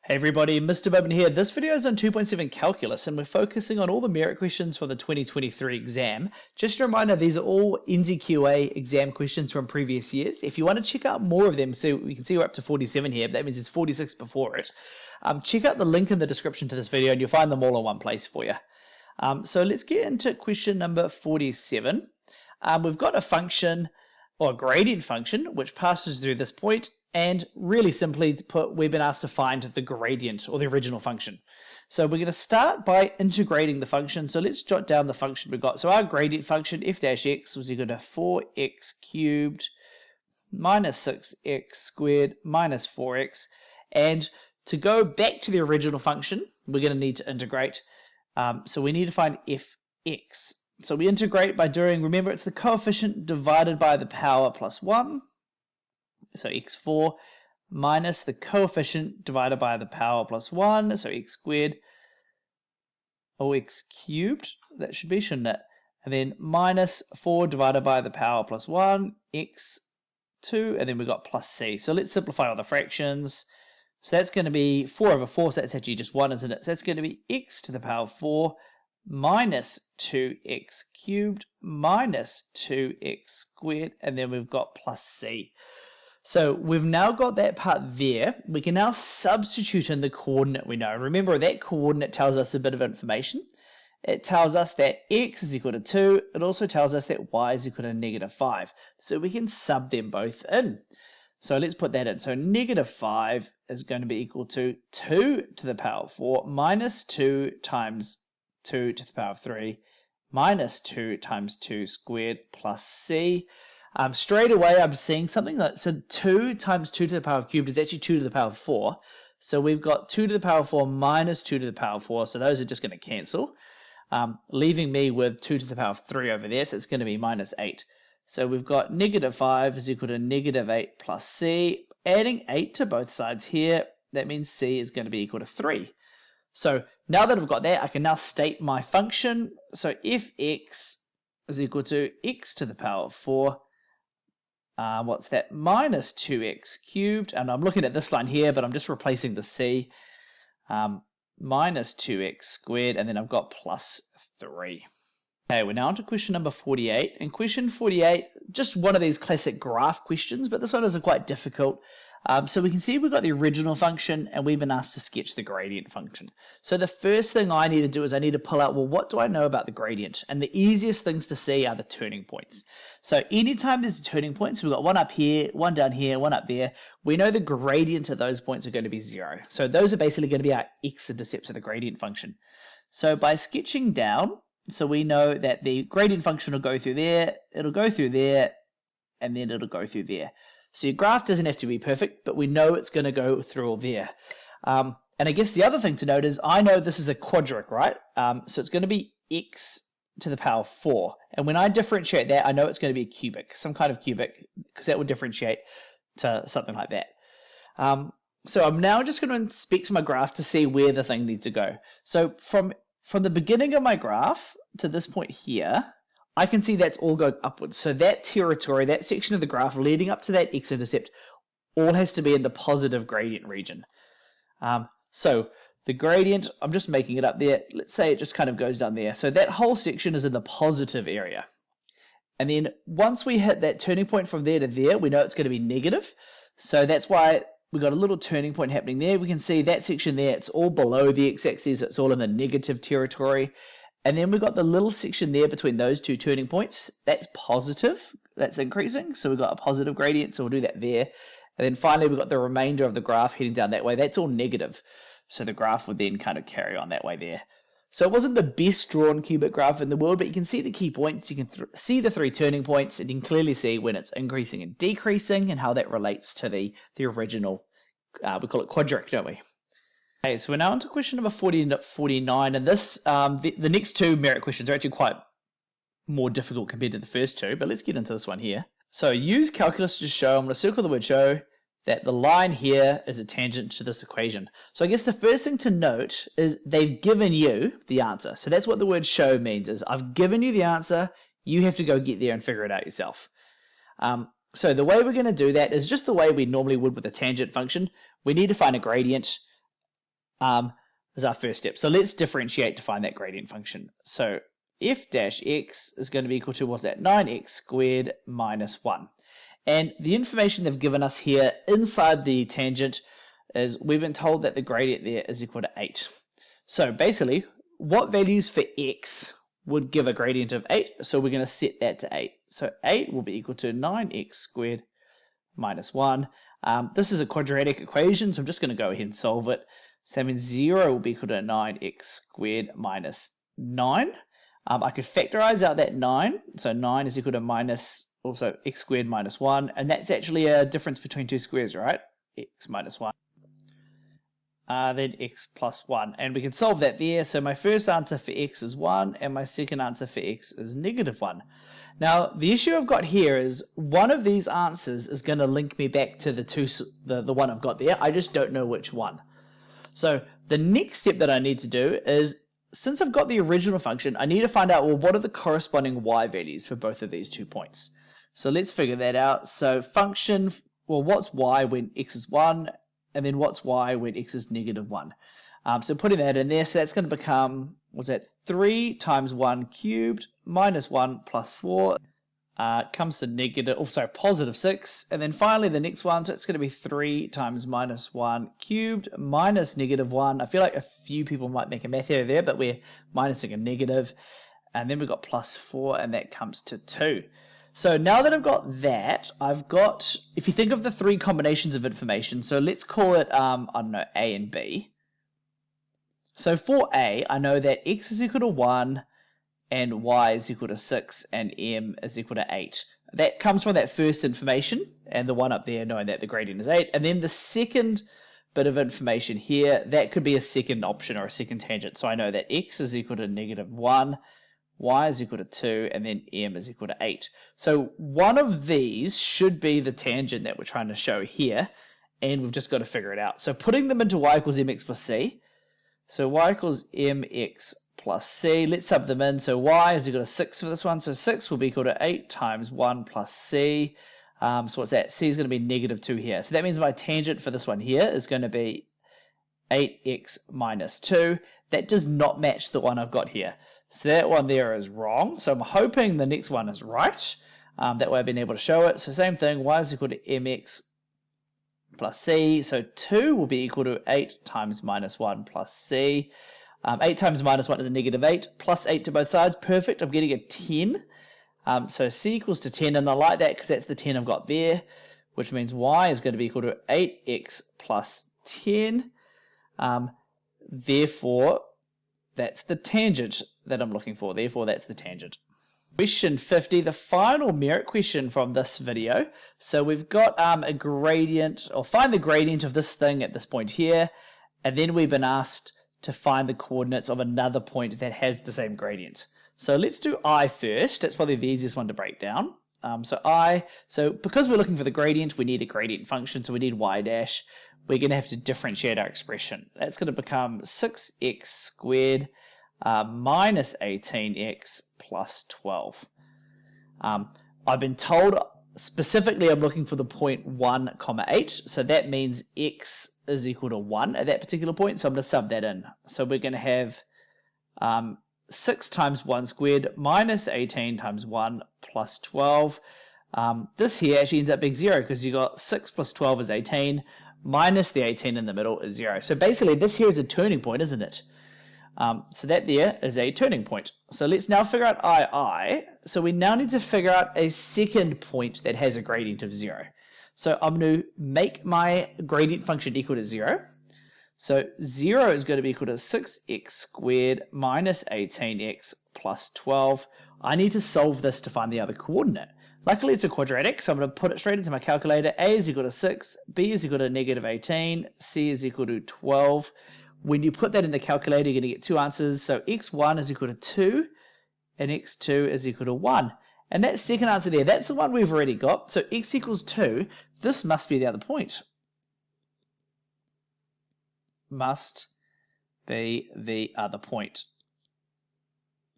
Hey everybody, Mr. Bowman here. This video is on 2.7 Calculus and we're focusing on all the merit questions for the 2023 exam. Just a reminder, these are all NZQA exam questions from previous years. If you want to check out more of them, so we can see we're up to 47 here, but that means there's 46 before it. Check out the link in the description to this video and you'll find them all in one place for you. So let's get into question number 47. We've got a function, or a gradient function, which passes through this point, and really simply to put, we've been asked to find the gradient or the original function. So we're going to start by integrating the function. So let's jot down the function we've got. So our gradient function f dash x was equal to 4x cubed minus 6x squared minus 4x. And to go back to the original function, we're going to need to integrate. So we need to find fx. So we integrate by doing, remember, it's the coefficient divided by the power plus 1. So x4 minus the coefficient divided by the power plus 1. So x squared, or x cubed, that should be, shouldn't it? And then minus 4 divided by the power plus 1, x2, and then we've got plus c. So let's simplify all the fractions. So that's going to be 4 over 4, so that's actually just 1, isn't it? So that's going to be x to the power 4 minus 2x cubed minus 2x squared, and then we've got plus c. So we've now got that part there. We can now substitute in the coordinate we know. Remember, that coordinate tells us a bit of information. It tells us that x is equal to 2. It also tells us that y is equal to negative 5. So we can sub them both in. So let's put that in. So negative 5 is going to be equal to 2 to the power 4 minus 2 times 2 to the power 3 minus 2 times 2 squared plus c. Straight away I'm seeing something like, so 2 times 2 to the power cubed is actually 2 to the power 4. So we've got 2 to the power 4 minus 2 to the power 4. So those are just going to cancel, leaving me with 2 to the power 3 over there. So it's going to be minus 8. So we've got negative 5 is equal to negative 8 plus c. Adding 8 to both sides here, that means c is going to be equal to 3. So now that I've got that, I can now state my function. So if x is equal to x to the power 4, what's that? Minus 2x cubed. And I'm looking at this line here, but I'm just replacing the c. Minus 2x squared, and then I've got plus 3. Okay, we're now on to question number 48. In question 48, just one of these classic graph questions, but this one isn't quite difficult. So we can see we've got the original function and we've been asked to sketch the gradient function. So the first thing I need to do is I need to pull out, well, what do I know about the gradient? And the easiest things to see are the turning points. So anytime there's a turning point, so we've got one up here, one down here, one up there, we know the gradient of those points are going to be 0. So those are basically going to be our x-intercepts of the gradient function. So by sketching down, so we know that the gradient function will go through there, it'll go through there, and then it'll go through there. So your graph doesn't have to be perfect, but we know it's going to go through all there. And I guess the other thing to note is I know this is a quadratic, right? So it's going to be x to the power 4. And when I differentiate that, I know it's going to be a cubic, some kind of cubic, because that would differentiate to something like that. So I'm now just going to inspect my graph to see where the thing needs to go. So from the beginning of my graph to this point here, I can see that's all going upwards. So that territory, that section of the graph leading up to that x-intercept, all has to be in the positive gradient region. So the gradient, I'm just making it up there. Let's say it just kind of goes down there. So that whole section is in the positive area. And then once we hit that turning point from there to there, we know it's going to be negative. So that's why we've got a little turning point happening there. We can see that section there, it's all below the x-axis. It's all in the negative territory. And then we've got the little section there between those two turning points. That's positive. That's increasing. So we've got a positive gradient. So we'll do that there. And then finally, we've got the remainder of the graph heading down that way. That's all negative. So the graph would then kind of carry on that way there. So it wasn't the best drawn cubic graph in the world, but you can see the key points. You can see the 3 turning points, and you can clearly see when it's increasing and decreasing and how that relates to the original, we call it quadratic, don't we? Okay, so we're now on to question number 49, and this, the next 2 merit questions are actually quite more difficult compared to the first 2, but let's get into this one here. So use calculus to show, I'm going to circle the word show, that the line here is a tangent to this equation. So I guess the first thing to note is they've given you the answer. So that's what the word show means, is I've given you the answer, you have to go get there and figure it out yourself. So the way we're going to do that is just the way we normally would with a tangent function. We need to find a gradient. is our first step. So let's differentiate to find that gradient function. So f dash x is going to be equal to, what's that, 9x squared minus 1. And the information they've given us here inside the tangent is we've been told that the gradient there is equal to 8. So basically, what values for x would give a gradient of 8? So we're going to set that to 8. So 8 will be equal to 9x squared minus 1. This is a quadratic equation, so I'm just going to go ahead and solve it. So that means 0 will be equal to 9x squared minus 9. I could factorize out that 9. So 9 is equal to minus, also x squared minus 1. And that's actually a difference between two squares, right? X minus 1. Then x plus 1. And we can solve that there. So my first answer for x is 1, and my second answer for x is negative 1. Now, the issue I've got here is one of these answers is going to link me back to the one I've got there. I just don't know which one. So the next step that I need to do is, since I've got the original function, I need to find out, well, what are the corresponding y values for both of these 2 points? So let's figure that out. So function, well, what's y when x is 1? And then what's y when x is negative 1? So putting that in there, so that's going to become, what's that, 3 times 1 cubed minus 1 plus 4 comes to positive 6. And then finally the next one, so it's going to be 3 times minus 1 cubed minus negative 1. I feel like a few people might make a math error there, but we're minusing a negative. And then we've got plus 4, and that comes to 2. So now that I've got that, I've got, if you think of the 3 combinations of information, so let's call it, I don't know, A and B. So for A, I know that x is equal to 1, and y is equal to 6, and m is equal to 8. That comes from that first information, and the one up there knowing that the gradient is 8. And then the second bit of information here, that could be a second option or a second tangent. So I know that x is equal to negative 1, y is equal to 2, and then m is equal to 8. So one of these should be the tangent that we're trying to show here, and we've just got to figure it out. So putting them into y equals mx plus c. So y equals mx plus c. Let's sub them in. So y is equal to 6 for this one. So 6 will be equal to 8 times 1 plus c. So what's that? C is going to be negative 2 here. So that means my tangent for this one here is going to be 8x minus 2. That does not match the one I've got here. So that one there is wrong. So I'm hoping the next one is right. That way I've been able to show it. So same thing, y is equal to mx plus c. So 2 will be equal to 8 times minus 1 plus c. 8 times minus 1 is a negative 8, plus 8 to both sides. Perfect. I'm getting a 10. So c equals to 10, and I like that because that's the 10 I've got there, which means y is going to be equal to 8x plus 10. Therefore, that's the tangent that I'm looking for. Therefore, that's the tangent. Question 50, the final merit question from this video. So we've got a gradient, or find the gradient of this thing at this point here, and then we've been asked to find the coordinates of another point that has the same gradient. So let's do I first. That's probably the easiest one to break down. So because we're looking for the gradient, we need a gradient function, so we need y dash. We're going to have to differentiate our expression. That's going to become 6x squared minus 18x plus 12. I've been told specifically I'm looking for the point 1, 8. So that means x is equal to 1 at that particular point. So I'm going to sub that in. So we're going to have 6 times 1 squared minus 18 times 1 plus 12. This here actually ends up being 0 because you got 6 plus 12 is 18 minus the 18 in the middle is 0. So basically this here is a turning point, isn't it? So that there is a turning point. So let's now figure out I. So we now need to figure out a second point that has a gradient of 0. So I'm going to make my gradient function equal to 0. So 0 is going to be equal to 6x squared minus 18x plus 12. I need to solve this to find the other coordinate. Luckily it's a quadratic, so I'm going to put it straight into my calculator. A is equal to 6, B is equal to negative 18, C is equal to 12. When you put that in the calculator, you're going to get two answers. So x1 is equal to 2, and x2 is equal to 1. And that second answer there, that's the one we've already got. So x equals 2, this must be the other point. Must be the other point.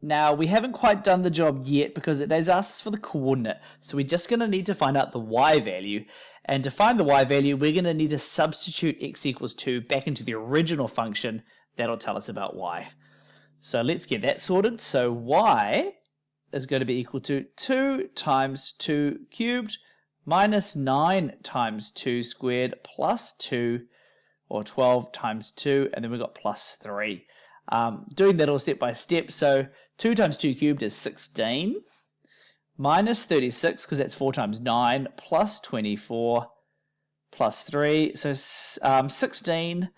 Now, we haven't quite done the job yet because it has asked us for the coordinate. So we're just going to need to find out the y value. And to find the y value, we're going to need to substitute x equals 2 back into the original function. That'll tell us about y. So let's get that sorted. So y is going to be equal to 2 times 2 cubed minus 9 times 2 squared plus 2, or 12 times 2, and then we've got plus 3. Doing that all step by step, so 2 times 2 cubed is 16, minus 36, because that's 4 times 9, plus 24, plus 3, so 16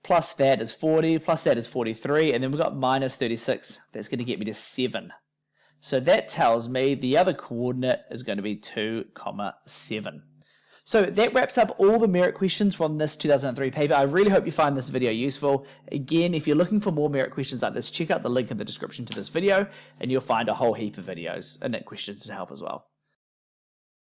plus that is 40, plus that is 43, and then we've got minus 36. That's going to get me to 7. So that tells me the other coordinate is going to be 2, 7. So that wraps up all the merit questions from this 2003 paper. I really hope you find this video useful. Again, if you're looking for more merit questions like this, check out the link in the description to this video, and you'll find a whole heap of videos and questions to help as well.